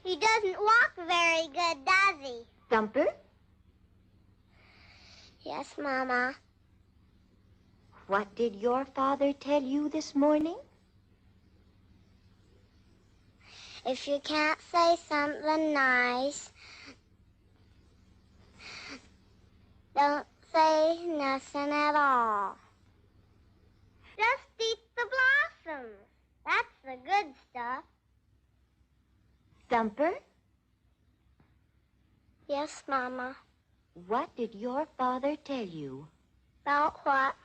He doesn't walk very good, does he? Thumper? Yes, Mama. What did your father tell you this morning? If you can't say something nice, don't say nothing at all. Just eat the blossoms. That's the good stuff. Thumper? Yes, Mama. What did your father tell you? About what?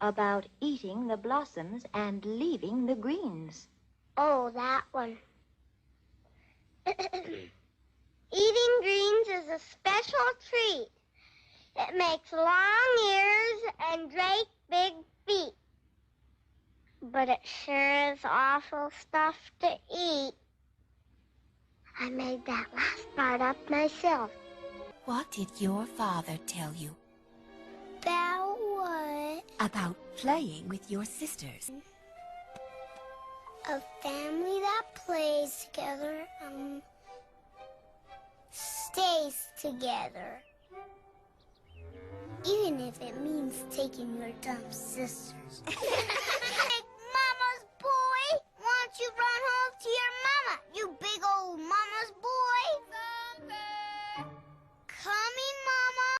About eating the blossoms and leaving the greens. Oh, that one. Eating greens is a special treat. It makes long ears and great big feet. But it sure is awful stuff to eat. I made that last part up myself. What did your father tell you? About what? About playing with your sisters. A family that plays together, stays together. Even if it means taking your dumb sisters.